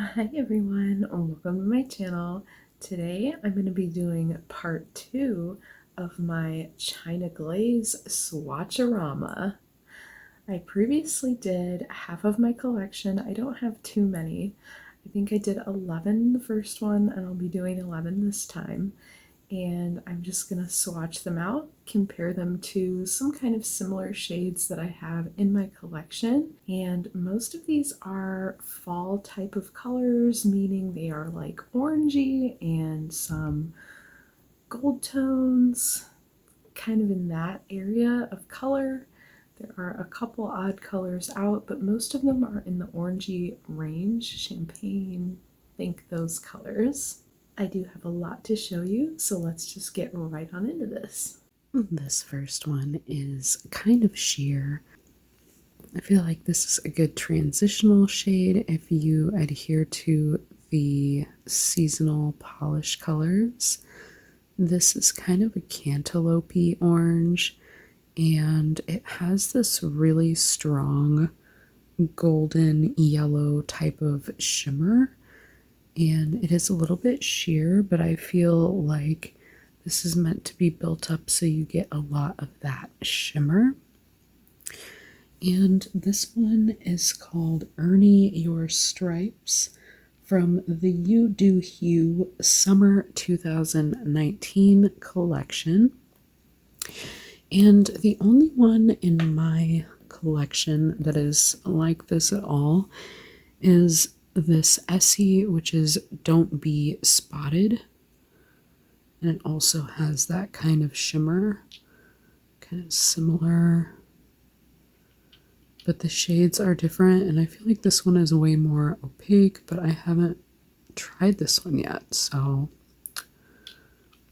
Hi everyone, welcome to my channel. Today I'm going to be doing part 2 of my China Glaze Swatcharama. I previously did half of my collection. I don't have too many. I think I did 11 the first one and I'll be doing 11 this time. And I'm just going to swatch them out, compare them to some kind of similar shades that I have in my collection. And most of these are fall type of colors, meaning they are like orangey and some gold tones, kind of in that area of color. There are a couple odd colors out, but most of them are in the orangey range, champagne, think those colors. I do have a lot to show you, so let's just get right on into this. This first one is kind of sheer. I feel like this is a good transitional shade if you adhere to the seasonal polish colors. This is kind of a cantaloupe-y orange, and it has this really strong golden yellow type of shimmer. And it is a little bit sheer, but I feel like this is meant to be built up so you get a lot of that shimmer. And this one is called Ernie Your Stripes from the You Do Hue Summer 2019 collection. And the only one in my collection that is like this at all is this Essie, which is Don't Be Spotted. And it also has that kind of shimmer, kind of similar, but the shades are different. And I feel like this one is way more opaque, but I haven't tried this one yet, so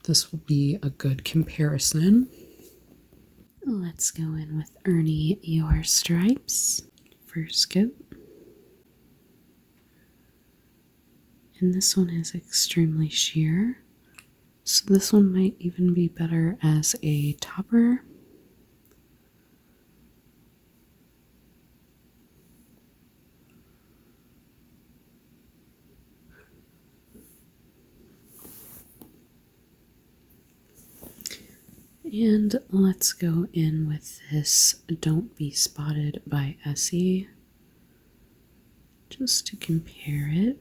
this will be a good comparison. Let's go in with Ernie Your Stripes. First coat. And this one is extremely sheer, so this one might even be better as a topper. And let's go in with this Don't Be Spotted by Essie, just to compare it.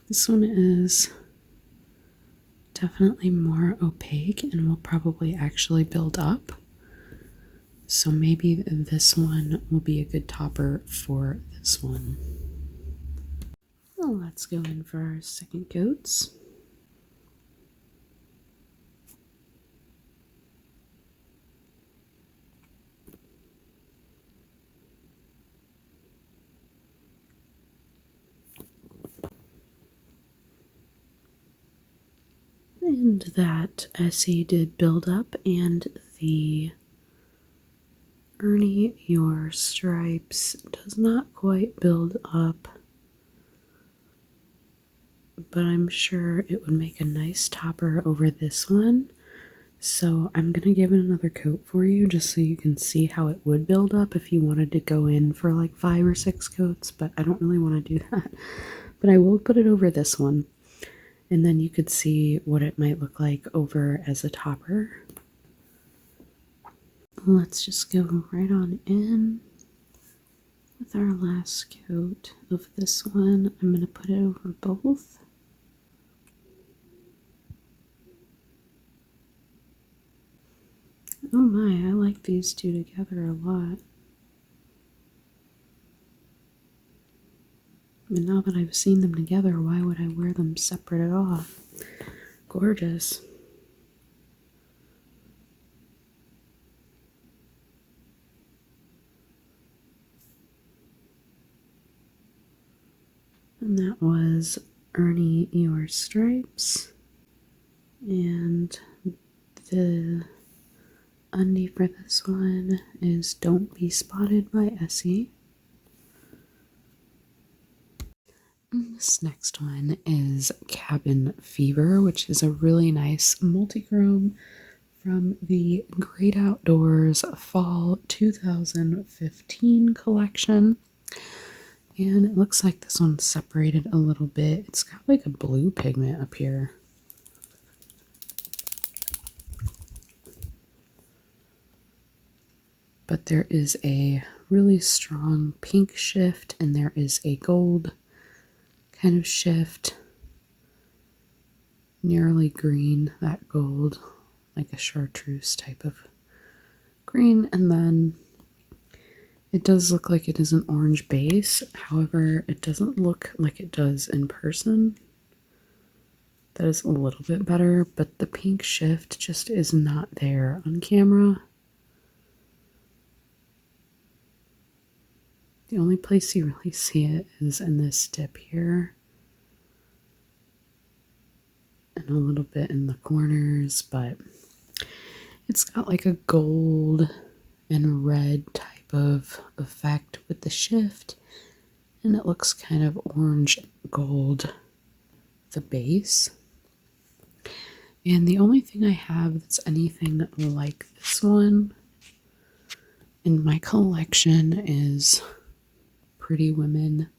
This one is definitely more opaque and will probably actually build up. So maybe this one will be a good topper for this one. Well, let's go in for our second coats. And that Essie did build up, and the Ernie Your Stripes does not quite build up, but I'm sure it would make a nice topper over this one. So I'm going to give it another coat for you just so you can see how it would build up if you wanted to go in for like 5 or 6 coats, but I don't really want to do that. But I will put it over this one, and then you could see what it might look like over as a topper. Let's just go right on in with our last coat of this one. I'm going to put it over both. Oh my, I like these two together a lot. And now that I've seen them together, why would I wear them separate at all? Gorgeous. And that was Ernie Your Stripes. And the undie for this one is Don't Be Spotted by Essie. This next one is Cabin Fever, which is a really nice multichrome from the Great Outdoors Fall 2015 collection. And it looks like this one's separated a little bit. It's got like a blue pigment up here. But there is a really strong pink shift and there is a gold kind of shift. Nearly green, that gold, like a chartreuse type of green. And then it does look like it is an orange base. However, it doesn't look like it does in person. That is a little bit better, but the pink shift just is not there on camera. The only place you really see it is in this dip here. And a little bit in the corners, but it's got like a gold and red type of effect with the shift. And it looks kind of orange gold, the base. And the only thing I have that's anything like this one in my collection is Pretty Women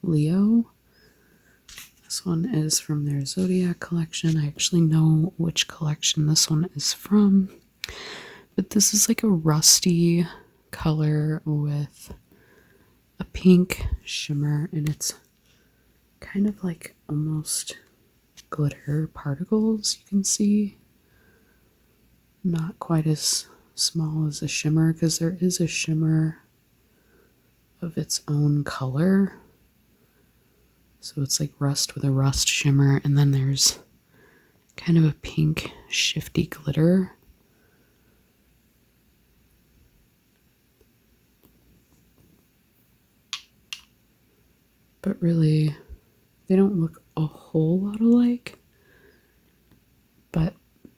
Leo. This one is from their Zodiac collection. I actually know which collection this one is from. But this is like a rusty color with a pink shimmer, and it's kind of like almost glitter particles you can see. Not quite as small as a shimmer, because there is a shimmer of its own color. So it's like rust with a rust shimmer, and then there's kind of a pink shifty glitter. But really, they don't look a whole lot alike, but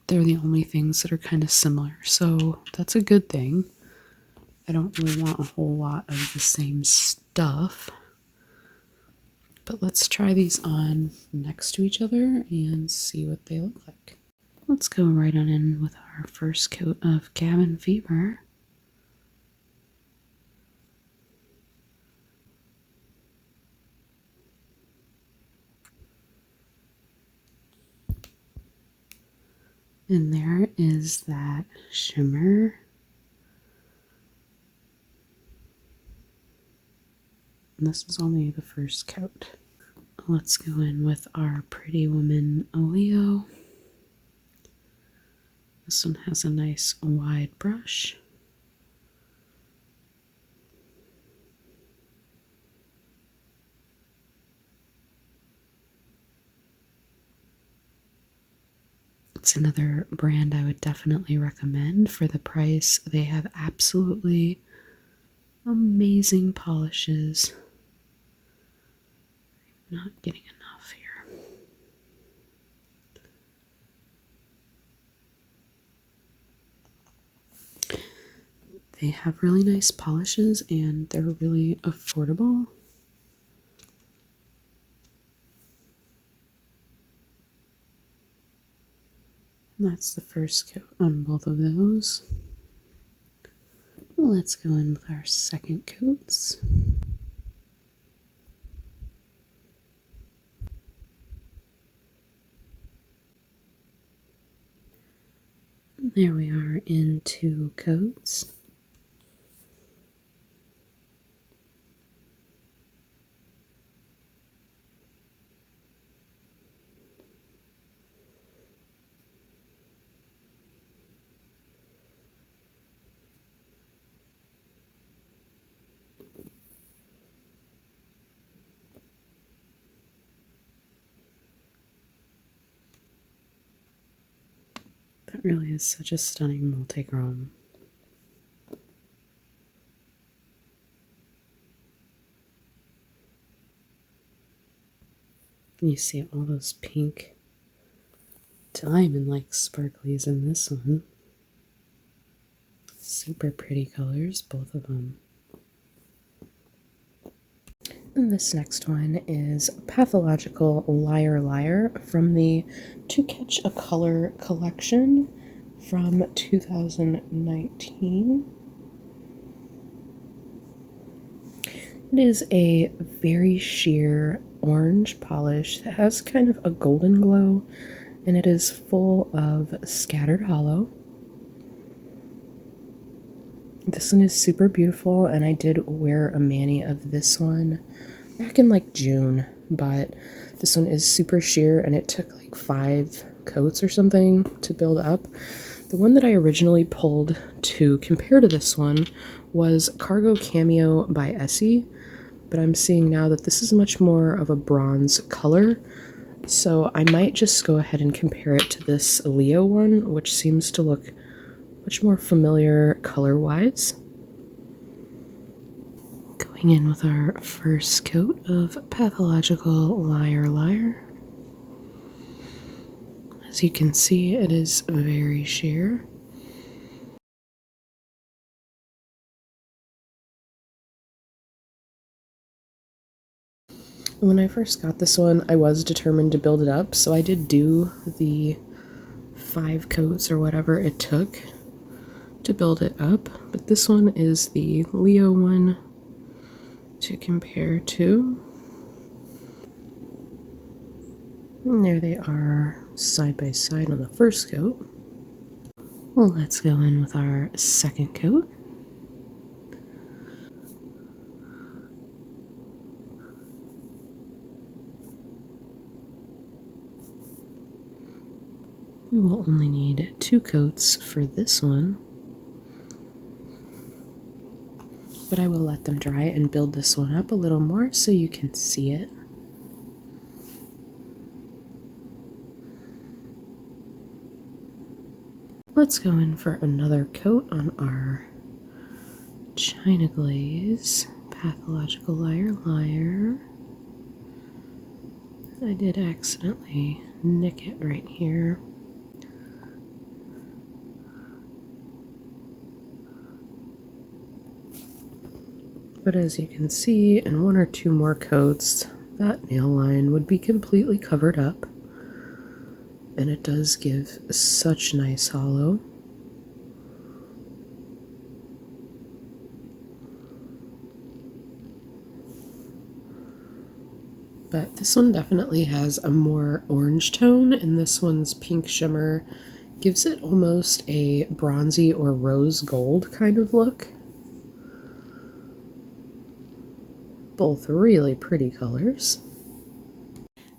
they're the only things that are kind of similar. So that's a good thing. I don't really want a whole lot of the same stuff. But let's try these on next to each other and see what they look like. Let's go right on in with our first coat of Cabin Fever. And there is that shimmer. And this is only the first coat. Let's go in with our Pretty Woman Leo. This one has a nice wide brush. It's another brand I would definitely recommend. For the price, they have absolutely amazing polishes. I'm not getting enough here. They have really nice polishes and they're really affordable. And that's the first coat on both of those. Let's go in with our second coats. There we are in 2 coats. That really is such a stunning multi-chrome. You see all those pink diamond-like sparklies in this one. Super pretty colors, both of them. And this next one is Pathological Liar Liar from the To Catch a Color collection from 2019. It is a very sheer orange polish that has kind of a golden glow, and it is full of scattered hollow. This one is super beautiful, and I did wear a mani of this one back in like June, but this one is super sheer and it took like 5 coats or something to build up. The one that I originally pulled to compare to this one was Cargo Cameo by Essie, but I'm seeing now that this is much more of a bronze color, so I might just go ahead and compare it to this Leo one, which seems to look much more familiar color-wise. Going in with our first coat of Pathological Liar Liar. As you can see, it is very sheer. When I first got this one, I was determined to build it up, so I did do the 5 coats or whatever it took to build it up, but this one is the Leo one to compare to. And there they are side by side on the first coat. Well, let's go in with our second coat. We will only need 2 coats for this one, but I will let them dry and build this one up a little more so you can see it. Let's go in for another coat on our China Glaze Pathological Liar Liar. I did accidentally nick it right here. But as you can see, in 1 or 2 more coats, that nail line would be completely covered up. And it does give such nice hollow. But this one definitely has a more orange tone, and this one's pink shimmer gives it almost a bronzy or rose gold kind of look. Both really pretty colors.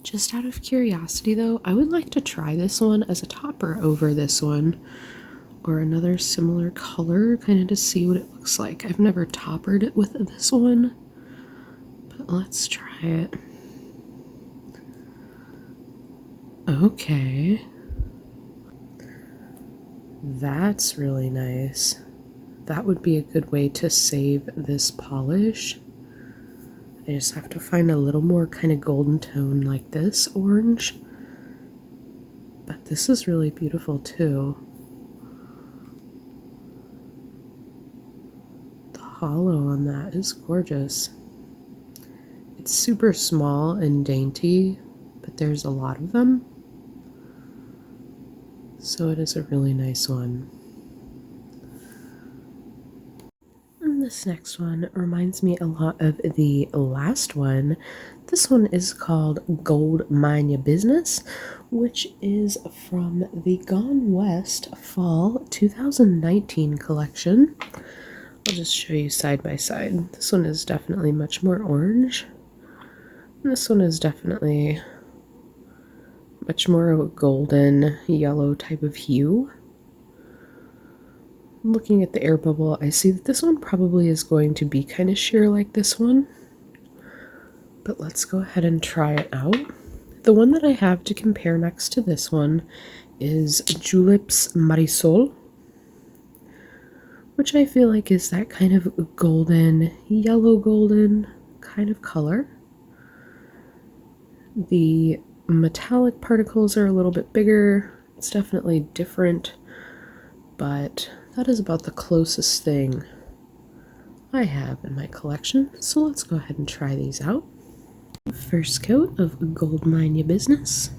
Just out of curiosity though, I would like to try this one as a topper over this one, or another similar color, kind of to see what it looks like. I've never toppered it with this one, but let's try it. Okay. That's really nice. That would be a good way to save this polish. I just have to find a little more kind of golden tone like this orange. But this is really beautiful too. The hollow on that is gorgeous. It's super small and dainty, but there's a lot of them. So it is a really nice one. This next one reminds me a lot of the last one. This one is called Gold Mind Ya Business, which is from the Gone West Fall 2019 collection. I'll just show you side by side. This one is definitely much more orange. And this one is definitely much more of a golden yellow type of hue. Looking at the air bubble, I see that this one probably is going to be kind of sheer like this one. But let's go ahead and try it out. The one that I have to compare next to this one is Julips Marisol, which I feel like is that kind of golden, yellow golden kind of color. The metallic particles are a little bit bigger. It's definitely different, but that is about the closest thing I have in my collection. So let's go ahead and try these out. First coat of Gold Mind Ya Business.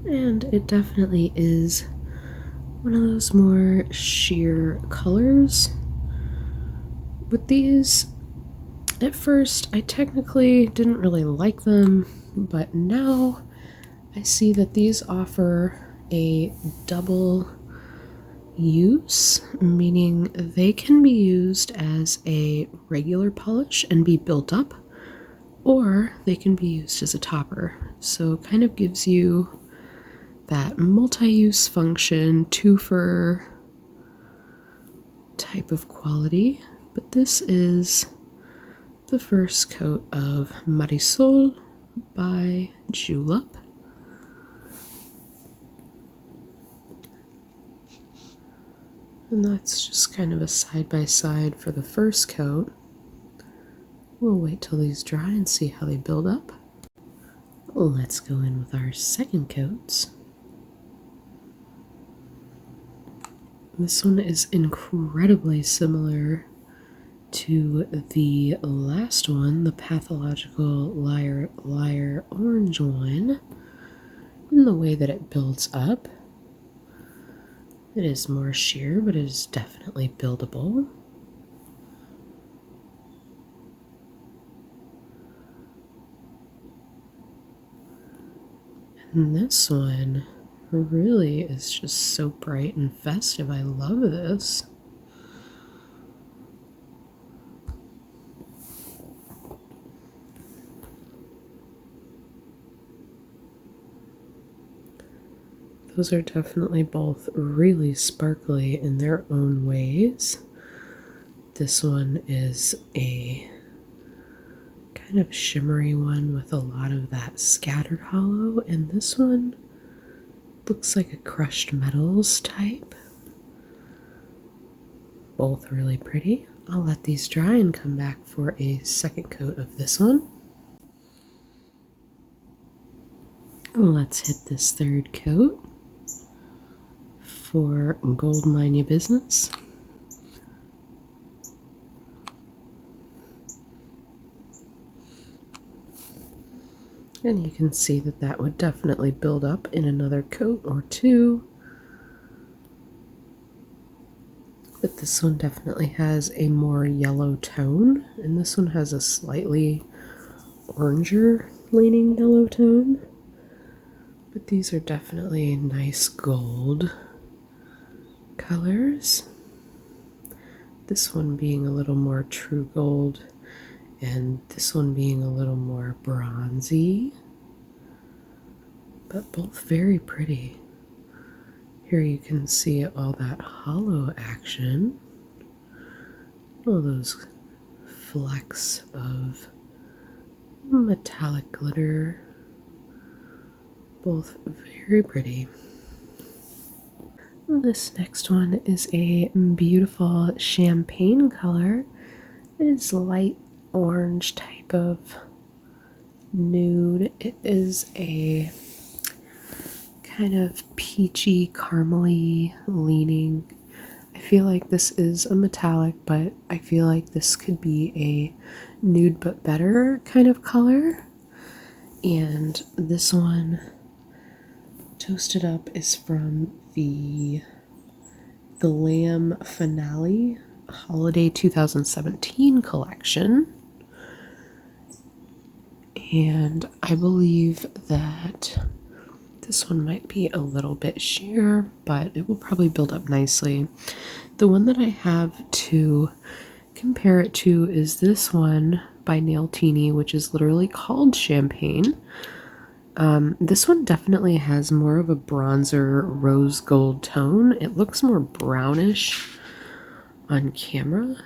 And it definitely is one of those more sheer colors. with these, at first I technically didn't really like them, but now I see that these offer a double use, meaning they can be used as a regular polish and be built up, or they can be used as a topper. So it kind of gives you that multi-use function, twofer type of quality. But this is the first coat of Marisol by Julep. And that's just kind of a side-by-side for the first coat. We'll wait till these dry and see how they build up. Let's go in with our second coats. This one is incredibly similar to the last one, the Pathological Liar Orange one, in the way that it builds up. It is more sheer, but it is definitely buildable. And this one really is just so bright and festive. I love this. Those are definitely both really sparkly in their own ways. This one is a kind of shimmery one with a lot of that scattered hollow, and this one looks like a crushed metals type. Both really pretty. I'll let these dry and come back for a second coat of this one. Let's hit this third coat for Gold Mind Ya Business. And you can see that that would definitely build up in another coat or two. But this one definitely has a more yellow tone, and this one has a slightly oranger leaning yellow tone. But these are definitely nice gold colors. This one being a little more true gold, and this one being a little more bronzy, but both very pretty. Here you can see all that hollow action, all those flecks of metallic glitter, both very pretty. This next one is a beautiful champagne color. It is light orange type of nude. It is a kind of peachy, caramely leaning. I feel like this is a metallic, but I feel like this could be a nude but better kind of color. And this one, Toasted Up, is from the Glam Finale Holiday 2017 collection. And I believe that this one might be a little bit sheer, but it will probably build up nicely. The one that I have to compare it to is this one by Nailtini, which is literally called Champagne. This one definitely has more of a bronzer rose gold tone. It looks more brownish on camera,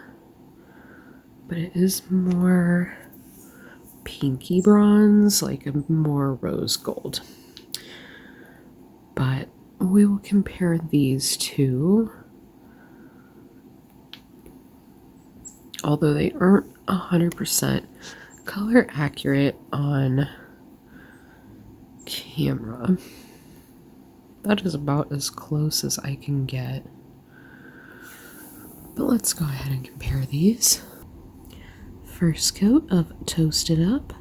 but it is more pinky bronze, like a more rose gold. But we will compare these two. Although they aren't 100% color accurate on camera, that is about as close as I can get. But let's go ahead and compare these. First coat of Toasted Up.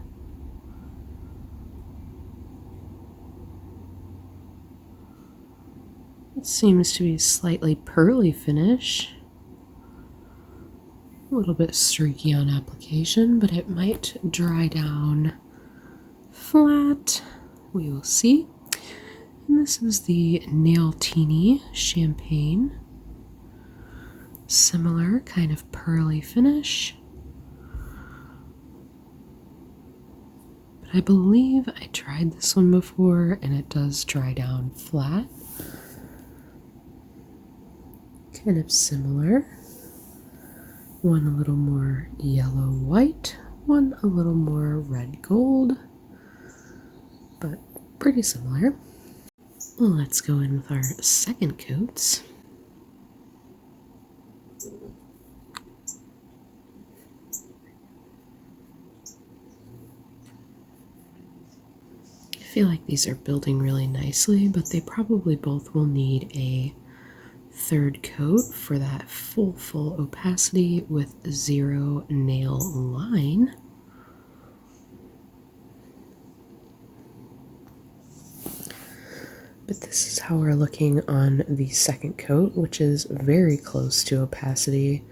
It seems to be a slightly pearly finish. A little bit streaky on application, but it might dry down flat. We will see. And this is the Nail Teeny Champagne. Similar kind of pearly finish. But I believe I tried this one before and it does dry down flat. Kind of similar. One a little more yellow white, one a little more red gold, but pretty similar. Let's go in with our second coats. I feel like these are building really nicely, but they probably both will need a third coat for that full opacity with zero nail line. But this is how we're looking on the second coat, which is very close to opacity.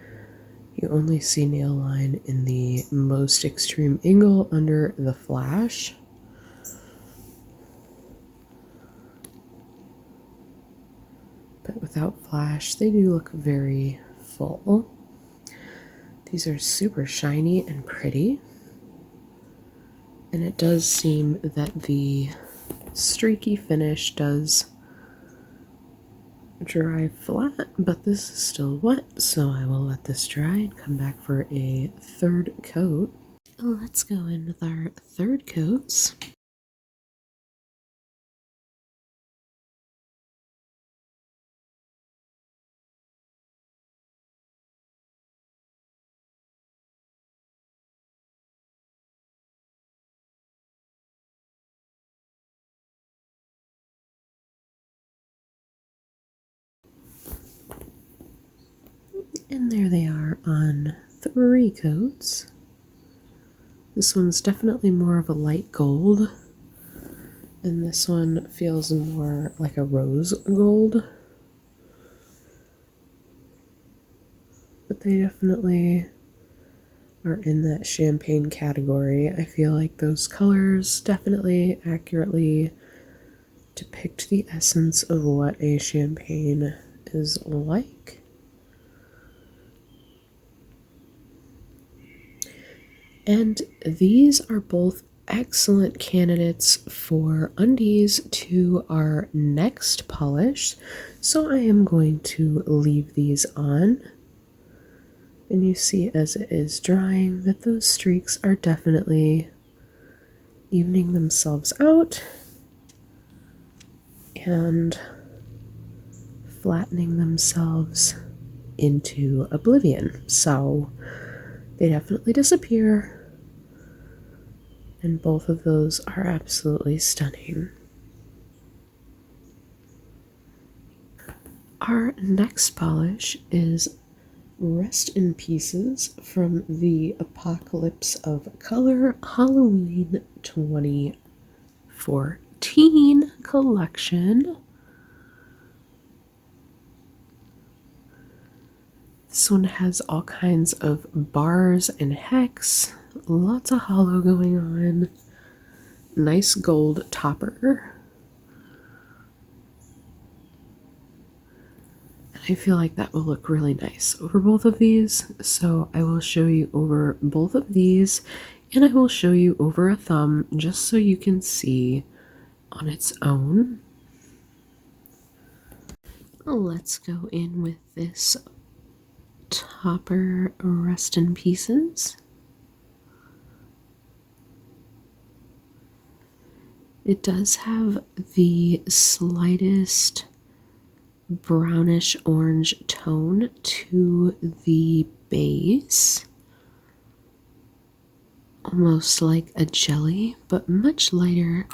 You only see nail line in the most extreme angle under the flash. But without flash, they do look very full. These are super shiny and pretty. And it does seem that the streaky finish does dry flat, but this is still wet, so I will let this dry and come back for a third coat. Let's go in with our third coats. And there they are on 3 coats. This one's definitely more of a light gold, and this one feels more like a rose gold. But they definitely are in that champagne category. I feel like those colors definitely accurately depict the essence of what a champagne is like. And these are both excellent candidates for undies to our next polish. So I am going to leave these on. And you see as it is drying that those streaks are definitely evening themselves out and flattening themselves into oblivion. So they definitely disappear, and both of those are absolutely stunning. Our next polish is Rest in Pieces from the Apocalypse of Color Halloween 2014 collection. This one has all kinds of bars and hex, lots of hollow going on, nice gold topper. And I feel like that will look really nice over both of these, so I will show you over both of these, and I will show you over a thumb just so you can see on its own. Let's go in with this topper Rest in Pieces. It does have the slightest brownish orange tone to the base, almost like a jelly, but much lighter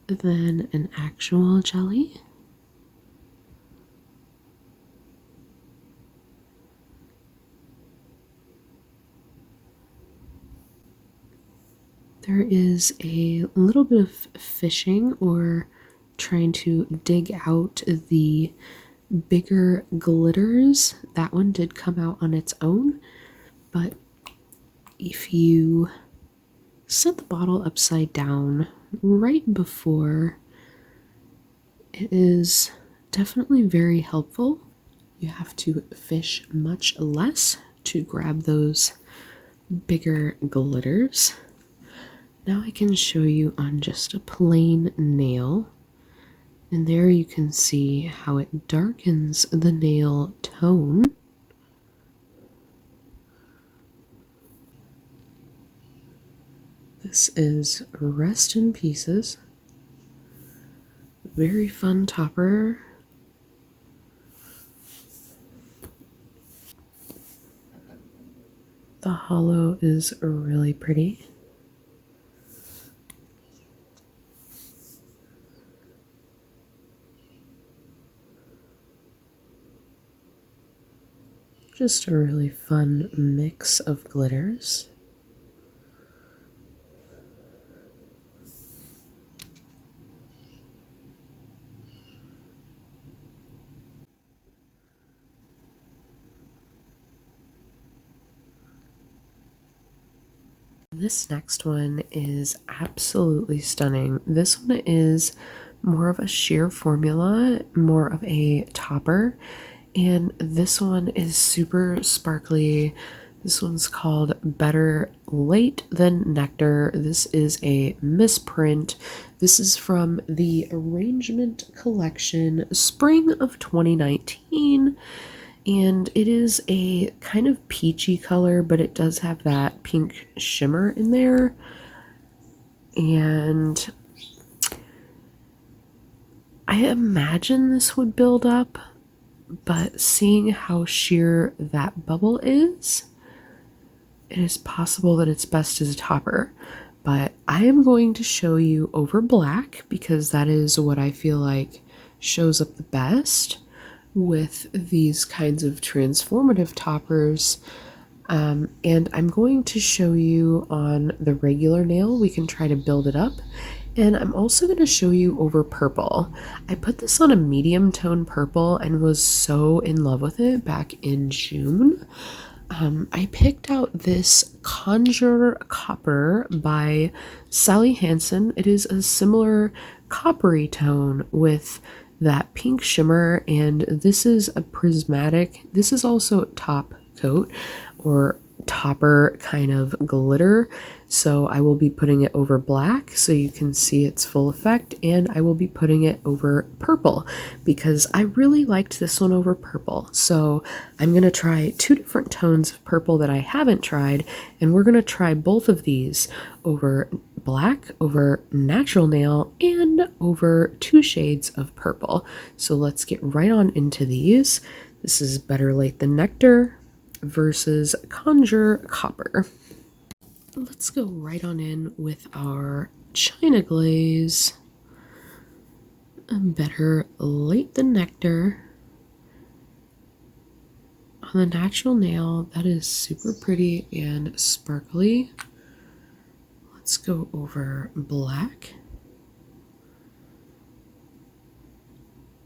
than an actual jelly. There is a little bit of fishing or trying to dig out the bigger glitters. That one did come out on its own, But if you set the bottle upside down right before, it is definitely very helpful. You have to fish much less to grab those bigger glitters. Now I can show you on just a plain nail, and there you can see how it darkens the nail tone. This is Rest in Pieces. Very fun topper. The hollow is really pretty. Just a really fun mix of glitters. This next one is absolutely stunning. This one is more of a sheer formula, more of a topper, and this one is super sparkly. This one's called Better Late Than Nectar. This is a misprint. This is from the Arrangement Collection, Spring of 2019. And it is a kind of peachy color, but it does have that pink shimmer in there. And I imagine this would build up, but seeing how sheer that bubble is, it is possible that it's best as a topper. But I am going to show you over black because that is what I feel like shows up the best with these kinds of transformative toppers. And I'm going to show you on the regular nail. We can try to build it up. And I'm also going to show you over purple. I put this on a medium tone purple and was so in love with it back in June. I picked out this Conjure Copper by Sally Hansen. It is a similar coppery tone with that pink shimmer, and this is a prismatic. This is also top coat or topper kind of glitter, so I will be putting it over black so you can see its full effect, and I will be putting it over purple because I really liked this one over purple. So I'm going to try two different tones of purple that I haven't tried, and we're going to try both of these over black, over natural nail, and over two shades of purple. So let's get right on into these. This is Better Late Than Nectar versus Conjure Copper. Let's go right on in with our China Glaze. Better Late Than Nectar. On the natural nail, that is super pretty and sparkly. Let's go over black.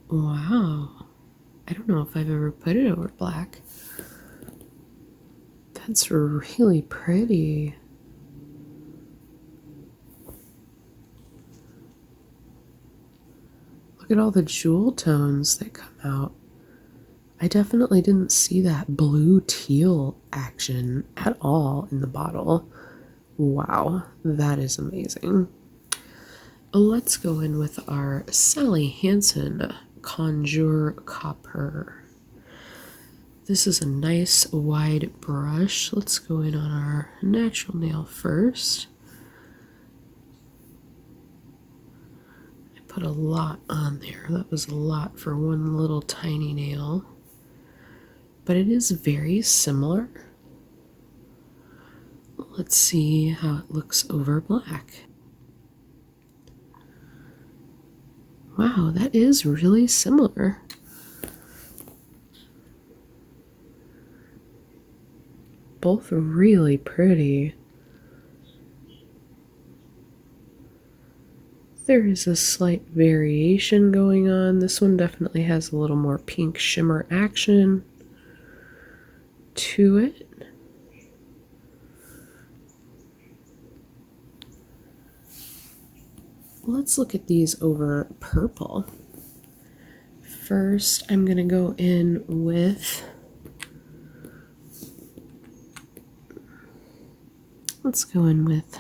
Wow. I don't know if I've ever put it over black. That's really pretty. Look at all the jewel tones that come out. I definitely didn't see that blue teal action at all in the bottle. Wow, that is amazing. Let's go in with our Sally Hansen Conjure Copper. This is a nice wide brush. Let's go in on our natural nail first. I put a lot on there. That was a lot for one little tiny nail. But it is very similar. Let's see how it looks over black. Wow, that is really similar. Both really pretty. There is a slight variation going on. This one definitely has a little more pink shimmer action to it. let's look at these over purple. First, I'm going to go in with, let's go in with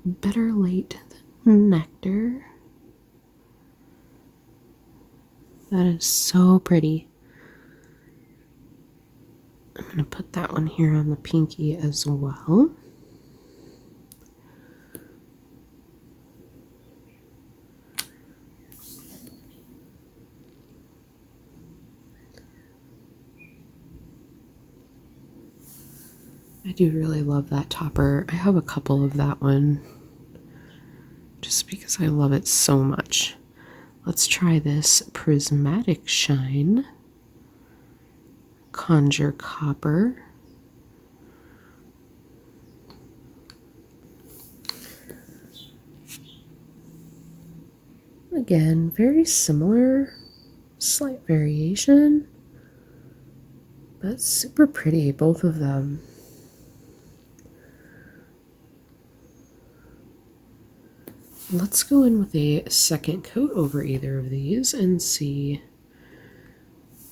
Better Late Than Nectar. That is so pretty. I'm going to put that one here on the pinky as well. I do really love that topper. I have a couple of that one just because I love it so much. Let's try this Prismatic Shine, Conjure Copper. Again, very similar, slight variation, but super pretty, both of them. Let's go in with a second coat over either of these and see.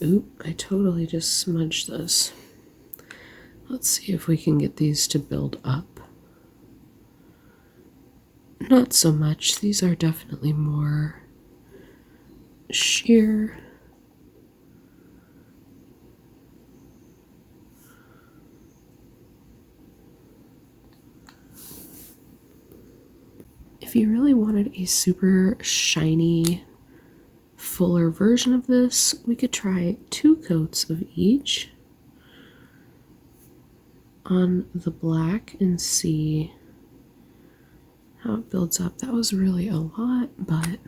Oop, I totally just smudged this. Let's see if we can get these to build up. Not so much. These are definitely more sheer. If you really wanted a super shiny, fuller version of this, we could try 2 coats of each on the black and see how it builds up. That was really a lot, but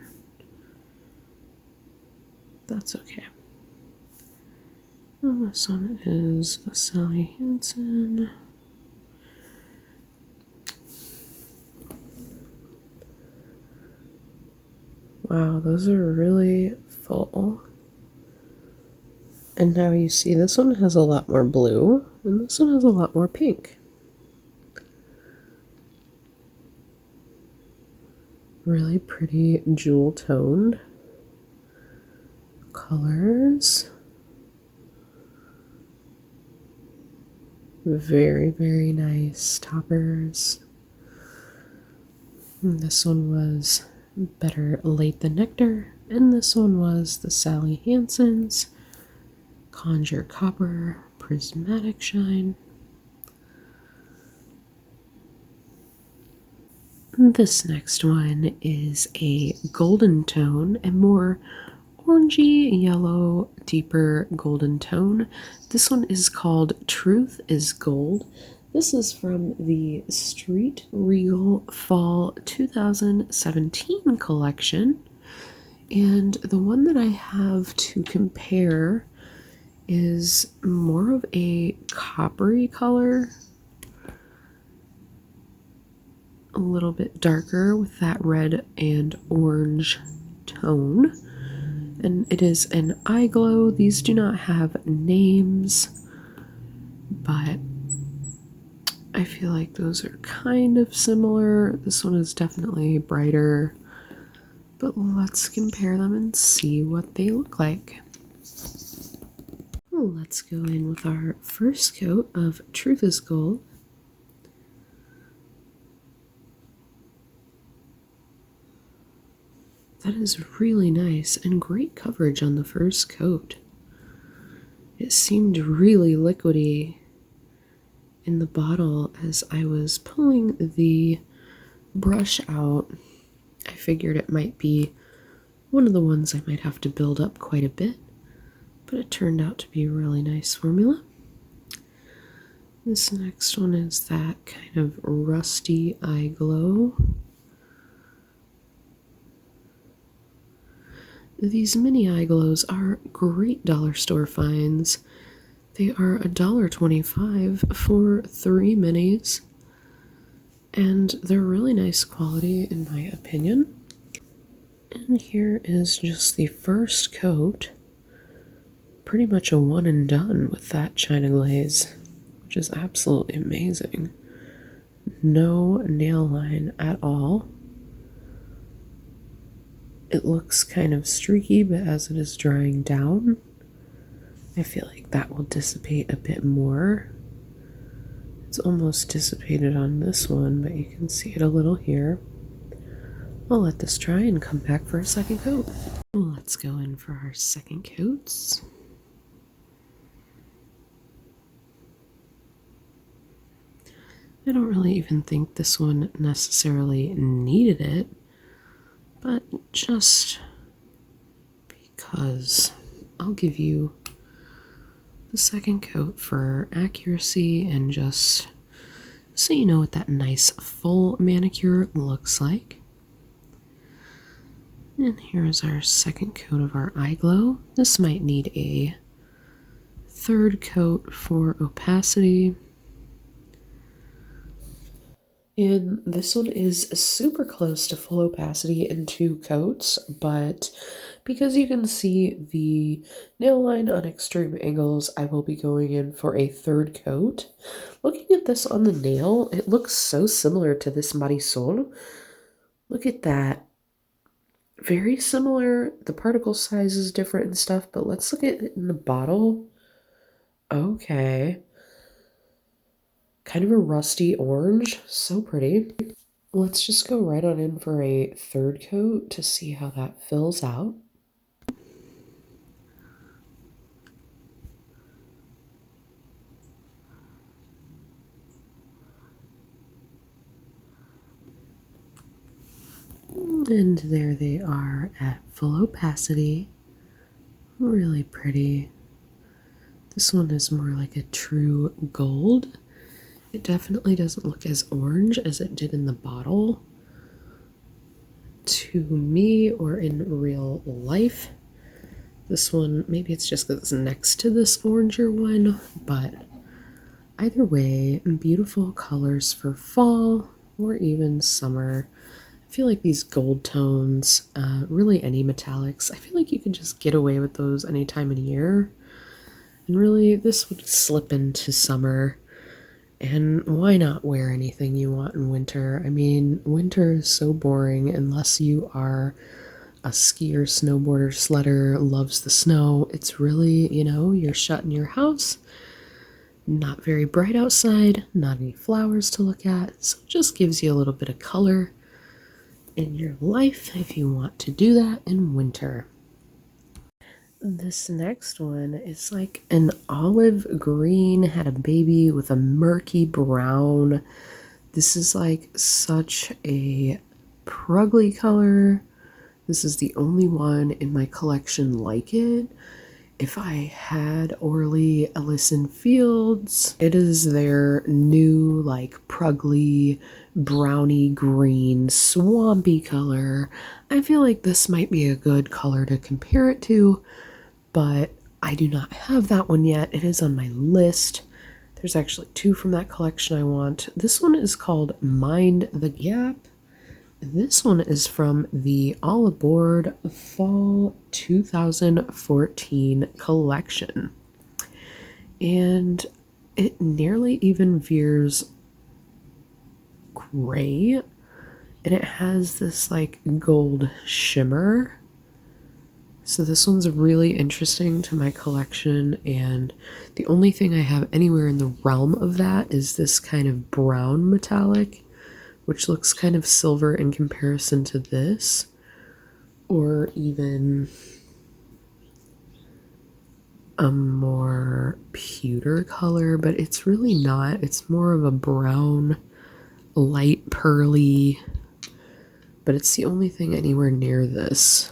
that's okay. And this one is Sally Hansen. Wow, those are really full. And now you see this one has a lot more blue, and this one has a lot more pink. Really pretty jewel toned colors. Very, very nice toppers. And this one was Better Late Than Nectar, and this one was the Sally Hansen's Conjure Copper Prismatic Shine. This next one is a golden tone, a more orangey yellow, deeper golden tone. This one is called Truth is Gold. This is from the Street Regal Fall 2017 collection. And the one that I have to compare is more of a coppery color, a little bit darker with that red and orange tone. And it is an eye glow. These do not have names, but I feel like those are kind of similar. This one is definitely brighter, but let's compare them and see what they look like. Let's go in with our first coat of Truth is Gold. That is really nice and great coverage on the first coat. It seemed really liquidy in the bottle as I was pulling the brush out. I figured it might be one of the ones I might have to build up quite a bit, but it turned out to be a really nice formula. This next one is that kind of rusty eye glow. These mini eye glows are great dollar store finds. They are $1.25 for 3 minis, and they're really nice quality in my opinion. And here is just the first coat. Pretty much a one and done with that China Glaze, which is absolutely amazing. No nail line at all. it looks kind of streaky, but as it is drying down, I feel like that will dissipate a bit more. It's almost dissipated on this one, but you can see it a little here. I'll let this dry and come back for a second coat. Let's go in for our second coats. I don't really even think this one necessarily needed it, but just because I'll give you the second coat for accuracy and just so you know what that nice full manicure looks like. And here's our second coat of our eye glow. This might need a third coat for opacity. And this one is super close to full opacity in 2 coats, but because you can see the nail line on extreme angles, I will be going in for a third coat. Looking at this on the nail, it looks so similar to this Marisol. Look at that. Very similar. The particle size is different and stuff, but let's look at it in the bottle. Okay. Kind of a rusty orange. So pretty. Let's just go right on in for a third coat to see how that fills out. And there they are at full opacity. Really pretty. This one is more like a true gold. It definitely doesn't look as orange as it did in the bottle to me or in real life. This one, maybe it's just because it's next to this oranger one, but either way, beautiful colors for fall or even summer. I feel like these gold tones, really any metallics, I feel like you can just get away with those any time of year. And really, this would slip into summer. And why not wear anything you want in winter? I mean, winter is so boring unless you are a skier, snowboarder, sledder, loves the snow. It's really, you're shut in your house, not very bright outside, not any flowers to look at. So it just gives you a little bit of color in your life if you want to do that in winter. This next one is like an olive green, had a baby with a murky brown. This is like such a pruggly color. This is the only one in my collection like it. If I had Orly Ellison Fields, it is their new like pruggly browny green swampy color. I feel like this might be a good color to compare it to, but I do not have that one yet. It is on my list. There's actually 2 from that collection I want. This one is called Mind the Gap. This one is from the All Aboard Fall 2014 collection. And it nearly even veers gray. And it has this like gold shimmer. So this one's really interesting to my collection, and the only thing I have anywhere in the realm of that is this kind of brown metallic, which looks kind of silver in comparison to this, or even a more pewter color, but it's really not. It's more of a brown, light pearly, but it's the only thing anywhere near this.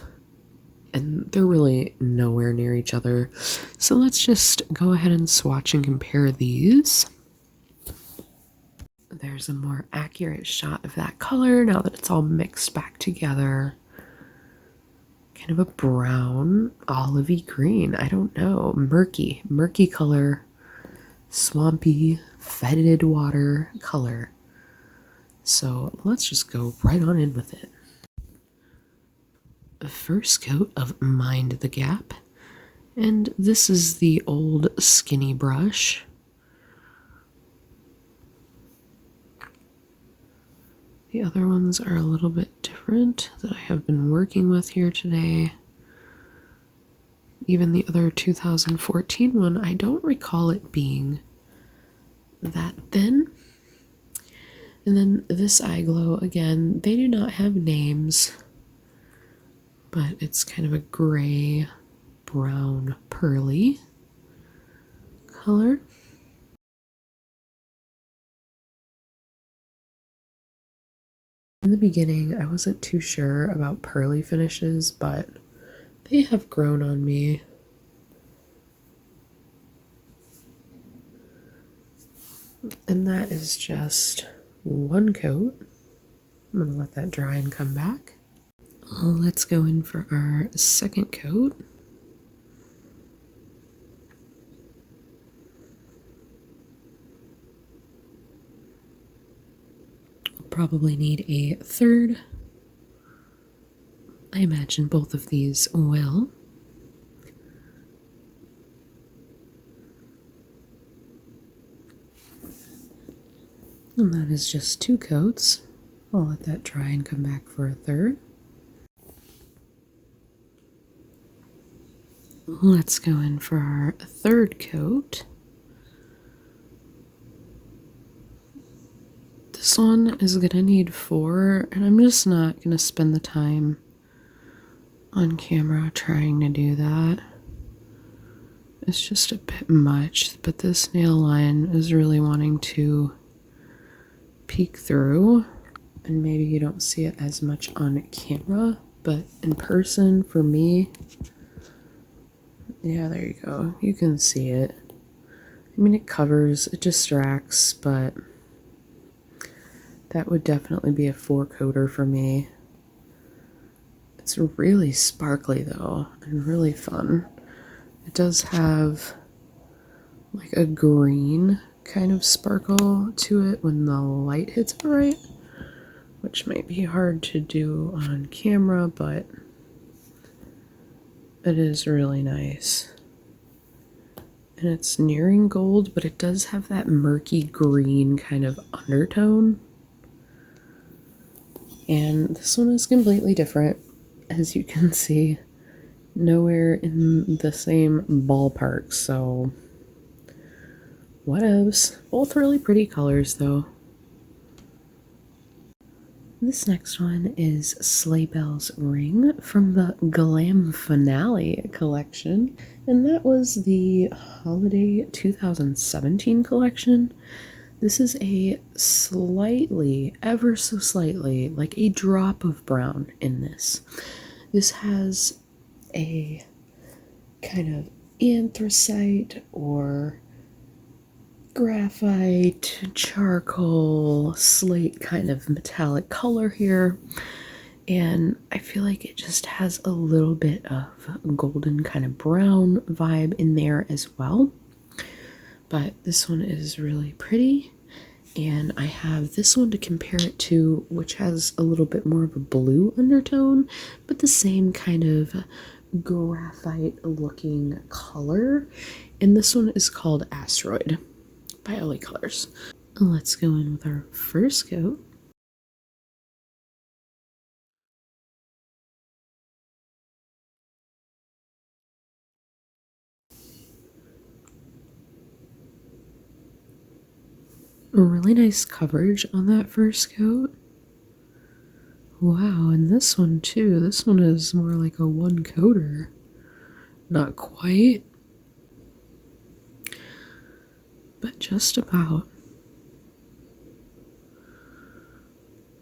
And they're really nowhere near each other. So let's just go ahead and swatch and compare these. There's a more accurate shot of that color now that it's all mixed back together. Kind of a brown, olivey green. I don't know. Murky color. Swampy, fetid water color. So let's just go right on in with it. First coat of Mind the Gap, and this is the old skinny brush. The other ones are a little bit different. different that I have been working with here today. Even the other 2014 one, I don't recall it being that thin. And then this eye glow, again, they do not have names, but it's kind of a gray, brown, pearly color. In the beginning, I wasn't too sure about pearly finishes, but they have grown on me. And that is just one coat. I'm going to let that dry and come back. Let's go in for our second coat. We'll probably need a third. I imagine both of these will. And that is just two coats. I'll let that dry and come back for a third. Let's go in for our third coat. This one is gonna need 4, and I'm just not gonna spend the time on camera trying to do that. It's just a bit much, but this nail line is really wanting to peek through, and maybe you don't see it as much on camera, but in person for me, yeah, there you go. You can see it. I mean, it covers, it distracts, but that would definitely be a 4-coater for me. It's really sparkly though, and really fun. It does have like a green kind of sparkle to it when the light hits it right, which might be hard to do on camera, but it is really nice. And it's nearing gold, but it does have that murky green kind of undertone. And this one is completely different, as you can see. Nowhere in the same ballpark, so whatevs. Both really pretty colors, though. This next one is Sleigh Bells Ring from the Glam Finale collection, and that was the Holiday 2017 collection. This is a slightly, ever so slightly, like a drop of brown in this. This has a kind of anthracite or graphite, charcoal, slate kind of metallic color here, and I feel like it just has a little bit of golden kind of brown vibe in there as well. But this one is really pretty, and I have this one to compare it to, which has a little bit more of a blue undertone, but the same kind of graphite looking color, and this one is called Asteroid by LA Colors. Let's go in with our first coat. A really nice coverage on that first coat. Wow, and this one too. This one is more like a 1-coater. Not quite, but just about.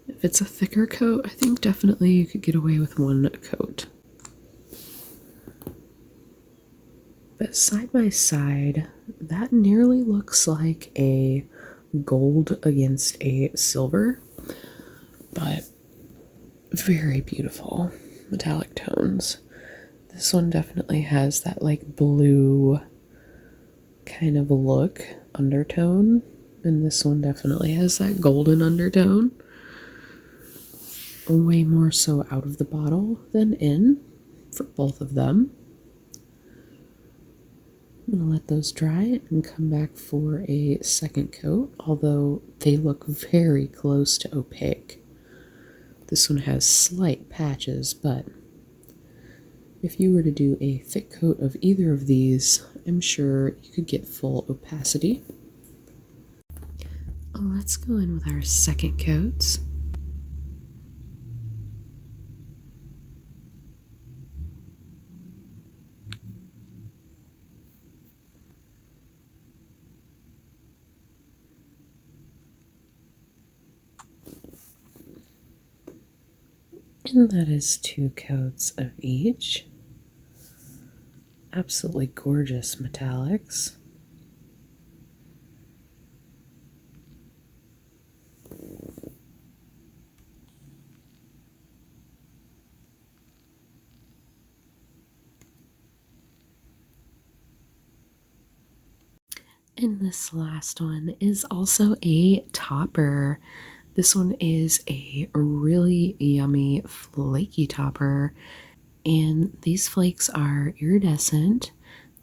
If it's a thicker coat, I think definitely you could get away with 1 coat. But side by side, that nearly looks like a gold against a silver, but very beautiful metallic tones. This one definitely has that like blue kind of look undertone, and this one definitely has that golden undertone. Way more so out of the bottle than in for both of them. I'm going to let those dry and come back for a second coat, although they look very close to opaque. This one has slight patches, but if you were to do a thick coat of either of these, I'm sure you could get full opacity. Let's go in with our second coats. And that is 2 coats of each. Absolutely gorgeous metallics. And this last one is also a topper. This one is a really yummy flaky topper, and these flakes are iridescent.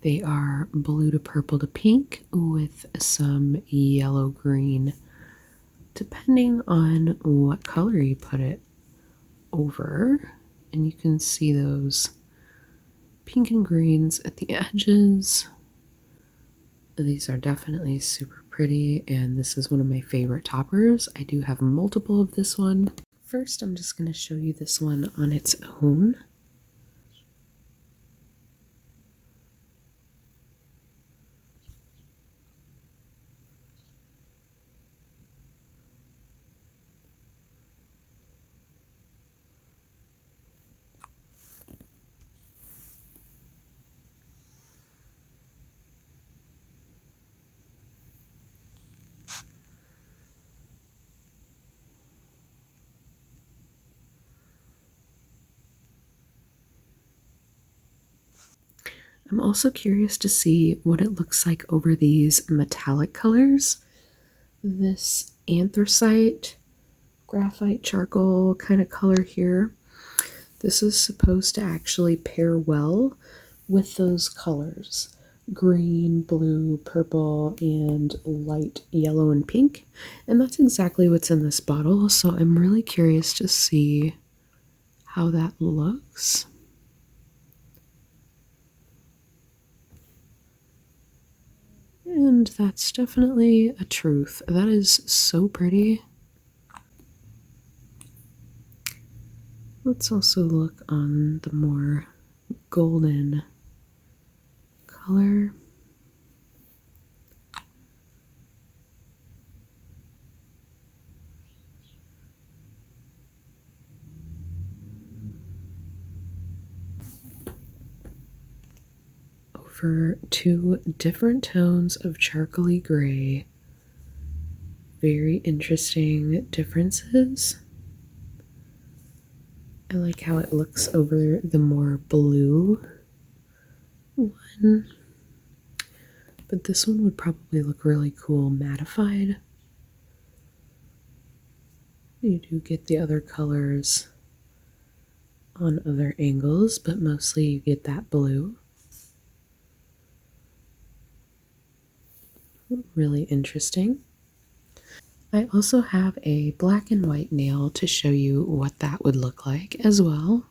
They are blue to purple to pink with some yellow green, depending on what color you put it over. And you can see those pink and greens at the edges. These are definitely super pretty, and this is one of my favorite toppers. I do have multiple of this one. First, I'm just going to show you this one on its own. I'm also curious to see what it looks like over these metallic colors. This anthracite, graphite charcoal kind of color here. This is supposed to actually pair well with those colors. Green, blue, purple, and light yellow and pink. And that's exactly what's in this bottle, so I'm really curious to see how that looks. And that's definitely a truth. That is so pretty. Let's also look on the more golden color. Over 2 different tones of charcoaly gray. Very interesting differences. I like how it looks over the more blue one. But this one would probably look really cool mattified. You do get the other colors on other angles, but mostly you get that blue. Really interesting. I also have a black and white nail to show you what that would look like as well.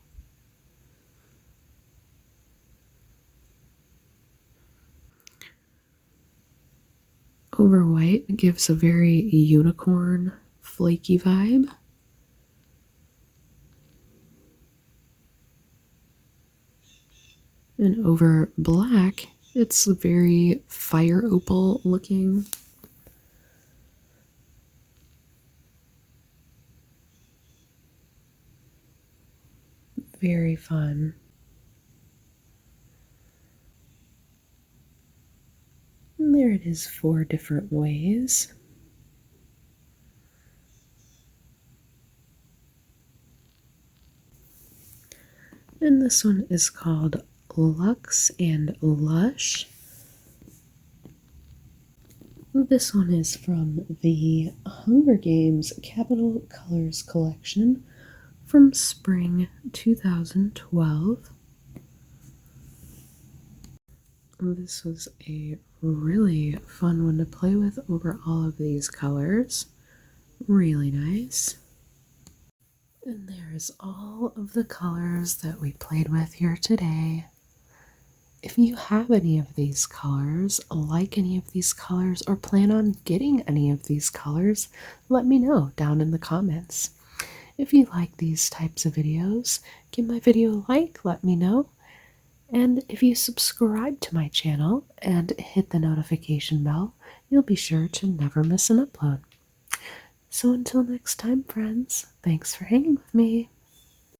Over white gives a very unicorn, flaky vibe. And over black, it's very fire opal looking. Very fun. And there it is 4 different ways. And this one is called Luxe and Lush. This one is from the Hunger Games Capital Colors collection from spring 2012. This was a really fun one to play with over all of these colors. Really nice. And there's all of the colors that we played with here today. If you have any of these colors, like any of these colors, or plan on getting any of these colors, let me know down in the comments. If you like these types of videos, give my video a like, let me know. And if you subscribe to my channel and hit the notification bell, you'll be sure to never miss an upload. So until next time, friends, thanks for hanging with me.